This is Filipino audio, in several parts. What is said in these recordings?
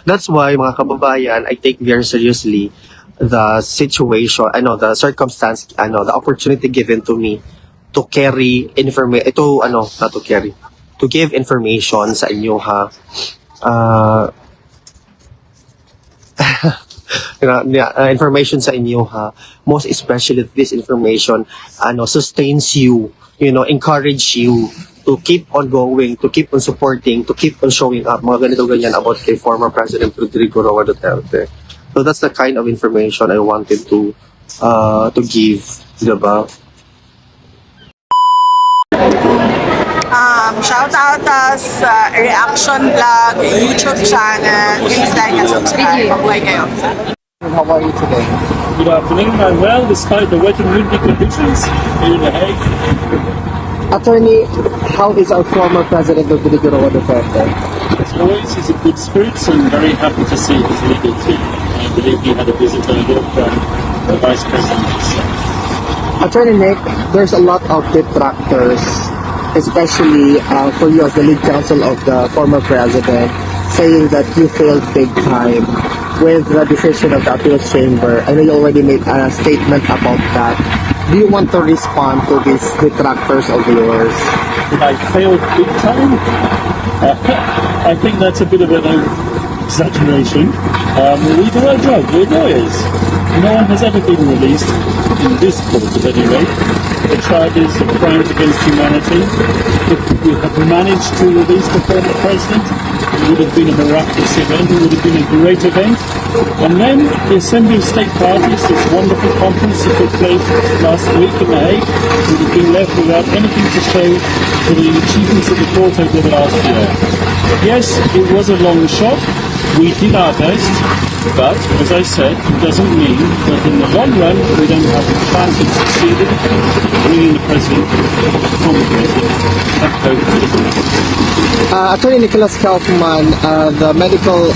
That's why, mga kababayan, I take very seriously the situation, the circumstance, the opportunity given to me to carry information, not to carry, to give information sa inyo, ha. Information sa inyo, ha. Most especially this information, sustains you, encourage you to keep on going, to keep on supporting, to keep on showing up, mga ganito ganyan about kay former President Rodrigo Roa Duterte. So that's the kind of information I wanted to give, diba? Shout out us Reaction Vlog, YouTube channel. Please like and subscribe. Mabuhay kayo. How are you today? Good afternoon. I'm well, despite the wet and windy conditions here in The Hague. Attorney, how is our former President Rodrigo Roa Duterte? As always, he's in good spirits and very happy to see his legal team. I believe he had a visit earlier from the Vice President himself. Attorney Nick, there's a lot of detractors, especially for you as the lead counsel of the former president, saying that you failed big time with the decision of the appeals chamber. I know you already made a statement about that. Do you want to respond to these detractors of yours? Did I fail big time? I think that's a bit of an exaggeration. We do our job, we're lawyers. No one has ever been released, in this court at any rate, for charges of crimes against humanity. If we had managed to release the former president, it would have been a miraculous event, it would have been a great event. And then the Assembly of State Parties, this wonderful conference that took place last week in The Hague, would have been left without anything to show for the achievements of the court over the last year. Yes, it was a long shot. We did our best, but as I said, it doesn't mean that in the long run we don't have a chance of succeeding in bringing the president from the president and Attorney Nicholas Kaufman, the medical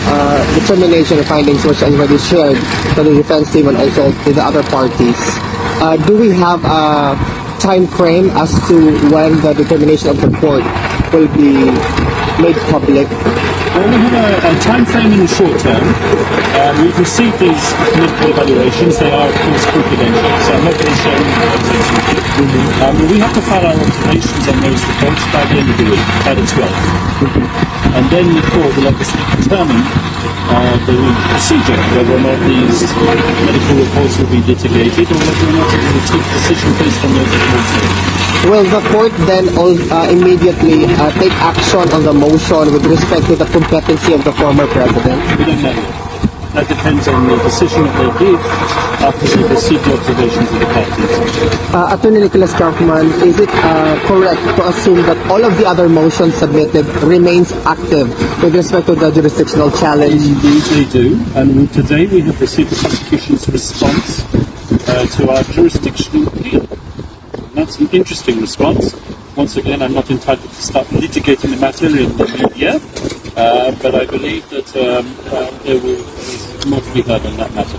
determination findings was already shared to the defense team and also to the other parties. Do we have a time frame as to when the determination of the court will be made public? Well, we have a time frame in the short term. We've received these medical evaluations. They are, of course, confidential, so I'm not going to share any information with you. But we have to file our observations on those reports by the end of the week, by the 12th. And then the court will obviously determine the procedure, whether or not these medical reports will be litigated or whether or not it will take a decision based on those reports. Will the court then immediately take action on the motion with respect to the competency of the former president? We don't know yet. That depends on the decision that they give after they receive the observations of the parties. Attorney Nicholas Kaufman, is it correct to assume that all of the other motions submitted remains active with respect to the jurisdictional challenge? Indeed they do, and today we have received the prosecution's response to our jurisdictional appeal. And that's an interesting response. Once again, I'm not entitled to start litigating the matter in the media, but I believe that there is more to be heard on that matter.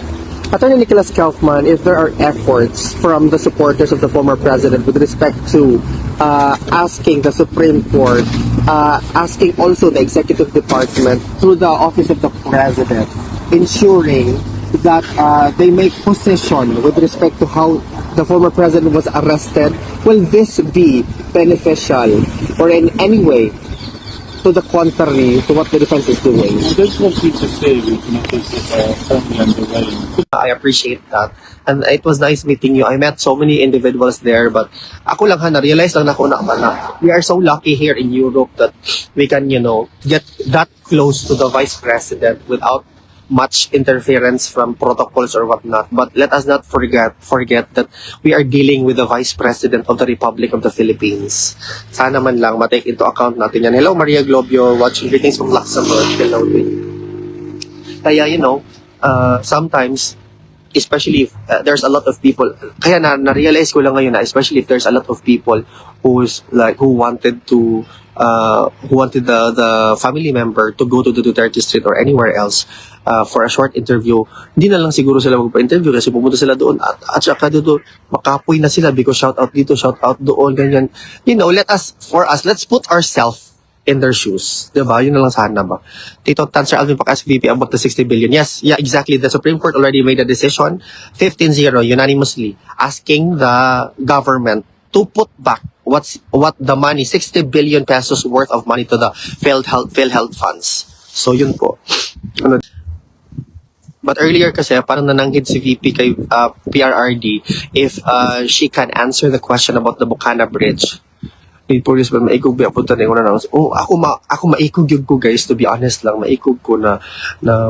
Attorney Nicholas Kaufman, if there are efforts from the supporters of the former president with respect to asking the Supreme Court, asking also the executive department through the office of the president, ensuring that they make position with respect to how the former president was arrested, will this be beneficial or in any way to the contrary to what the defense is doing? I don't want you to say matters that are currently underway. I appreciate that. And it was nice meeting you. I met so many individuals there, but ako lang na-realize lang ako na we are so lucky here in Europe that we can, get that close to the vice president without much interference from protocols or whatnot. But let us not forget that we are dealing with the Vice President of the Republic of the Philippines. Sana man lang ma-take into account natin yan. Hello, Maria Globio, watching. Greetings from Luxembourg. Hello, kaya, sometimes, especially if there's a lot of people, kaya na-realize ko lang ngayon na, especially if there's a lot of people who wanted the family member to go to the Duterte Street or anywhere else for a short interview, hindi na lang siguro sila magpa-interview kasi pumunta sila doon at saka doon makapoy na sila because shout out dito, shout out doon, ganyan. Let's put ourselves in their shoes. Diba? Yun na lang sana ba? Tito Tanser Alvin Pacas, VP, about the 60 billion. Yes, yeah, exactly. The Supreme Court already made a decision, 15-0, unanimously, asking the government to put back what the money, 60 billion pesos worth of money to the PhilHealth funds. So yun po. Ano, but earlier kasi parang nananghid si VP kay PRRD if she can answer the question about the Bukana Bridge. Need police ba maikog ba punta na yung ako maikog yun ko guys, to be honest lang, maikog ko na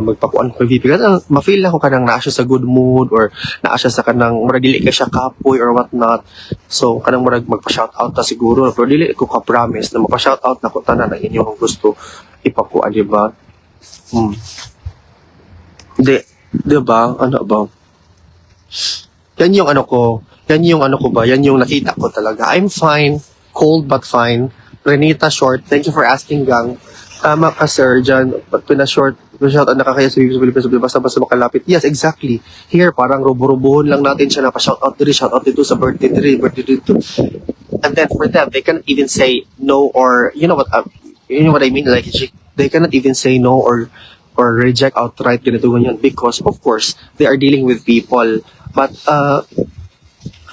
magpakuan ko kay VP kasi ma-feel ako kanang naa siya sa good mood or naa siya sa kanang murag dili ka siya kapoy or what not. So kanang murag magpa-shoutout ta siguro, pero dili ko ka-promise na magpa-shoutout na ko tanan ang inyong gusto ipakuan, di ba? Di ba? Ano ba? Yan yung ano ko ba? Yan yung nakita ko talaga. I'm fine. Cold but fine. Renita Short, thank you for asking, gang. Tama ka, sir, dyan. Ba't pinashort? Pinashort ang nakakaya sa Pilipinas, basta makalapit. Yes, exactly. Here, parang rubo-rubohon lang natin siya na pa-shoutout dito sa birthday dito. And then for them, they cannot even say no or, you know what I mean? Like, they cannot even say no or reject outright ganito ganyan because, of course, they are dealing with people. But,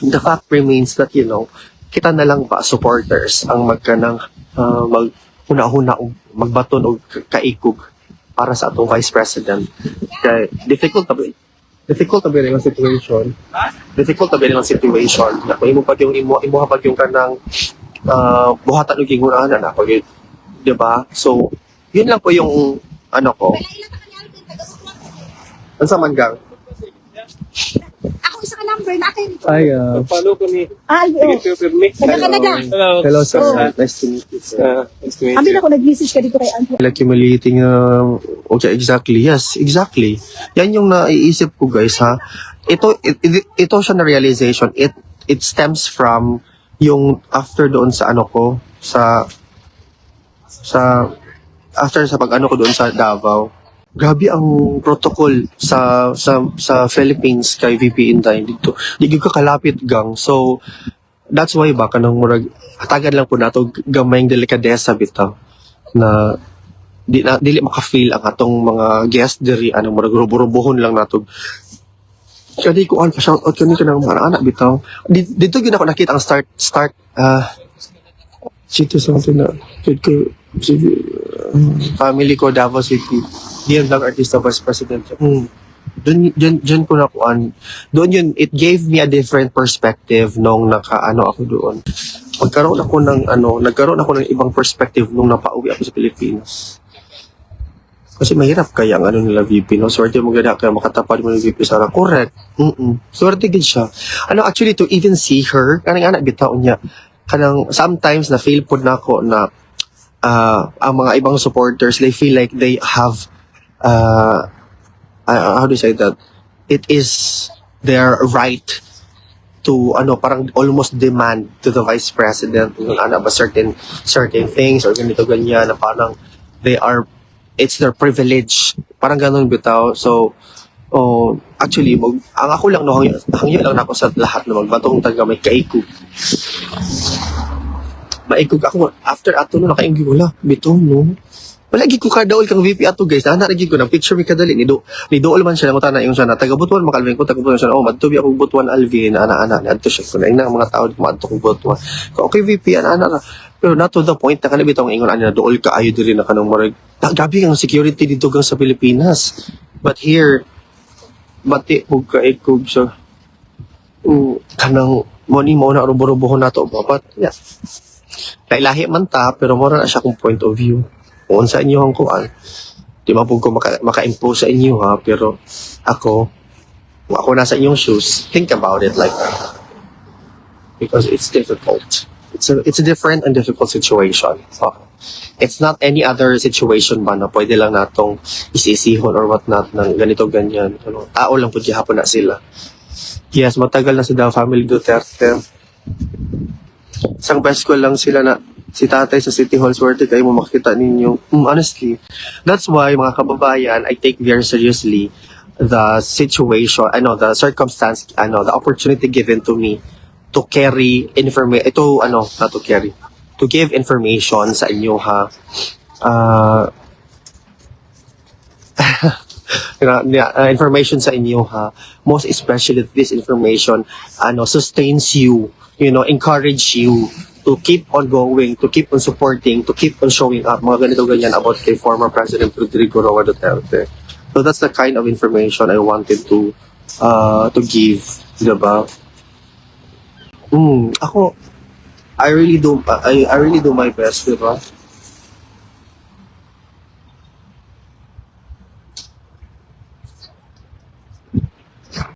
the fact remains that, you know, kita na lang ba supporters ang magkanang maghuna-huna o magbaton o kaikog para sa atong vice president. Kaya difficult na rin ang situation. Na kung imo pag yung imo pag yung kanang buhatan og gingunaan na pag, di ba? So, yun lang po yung ano ko. Unsa man gang? Ako isa ka number natin. Ay, Follow ko ni Oo. Taga-Canada. hello sir. Oh. Nice to meet you. Nice to meet Ambil you. ako nag-message ka dito kay Anthony. Accumulating, okay, exactly. Yes, exactly. Yan yung naiisip ko, guys, ha. Ito siya na realization. It stems from yung after doon sa ano ko, after sa pag-ano ko doon sa Davao. Grabe ang protocol sa Philippines kay VP Inday dito. Di ka kalapit, gang. So, that's why ba kanang murag hatagan lang po nato gamayng delikadesa bitaw na dili maka-feel ang atong mga guest diri anong murag rubo-rubohon lang nato. Kani ko pa shout out kani kanang mga anak bitaw. Dito gyud ako nakita ang start Cito something na ko family ko Davao City. Diyan lang artista vice president. Diyan ko nakuan. Doon yun, it gave me a different perspective nung nakaano ako doon. Nagkaroon ako ng ibang perspective nung napauwi ako sa Pilipinas. Kasi mahirap kaya ang ano nila VP, no? Swerte mo ganda kaya makatapad mo ng VP Sara. Correct. Swerte gid siya. Actually, to even see her, kanang anak bitaw niya, kanang sometimes na feel po na ako na ang mga ibang supporters, they feel like they have how do you say that? It is their right to parang almost demand to the vice president ba certain things or ganito ganyan na parang it's their privilege. Parang ganun bitaw. So actually ang ako lang hangyo lang nako sa lahat na magbatong taga may kaikog. Maikog ako after ato no nakaing wala bitaw no. Wala gid ko kadaol kang VP ato guys. Ana ra gid ko ng picture mi kadali ni Dool man siya nang na yung siya na taga Butuan makalvin ko taga Butuan siya. Madto bi ako Butuan Alvin ana adto siya ko na ina mga tao madto ko Butuan. Okay VP ana pero not to the point na kanang bitong ingon ana dool ka ayo diri na kanang murag gabi ang security dito gang sa Pilipinas. But here bati og kaikog sa kanang money mo na rubo-rubohon nato bapat. Yeah. Lahi man ta pero mura na siya kung point of view. Kung sa inyo ang kuan, di ba po ko maka-impose sa inyo ha, pero ako nasa inyong shoes, think about it like that. Because it's difficult. It's a different and difficult situation. So, it's not any other situation ba na pwede lang natong isisihon or whatnot ng ganito ganyan. Tao lang po hapon na sila. Yes, matagal na sa Davao Family Duterte. Isang best ko lang sila na si tatay sa City Hall, swerte kayo mo makita ninyo. Honestly, that's why mga kababayan, I take very seriously the situation, the circumstance, the opportunity given to me to carry information, to give information sa inyo ha. Information sa inyo ha. Most especially this information sustains you, encourage you to keep on going, to keep on supporting, to keep on showing up, mga ganito ganyan about kay former President Rodrigo Roa Duterte. So that's the kind of information I wanted to give, diba? Ako, I really do my best, diba?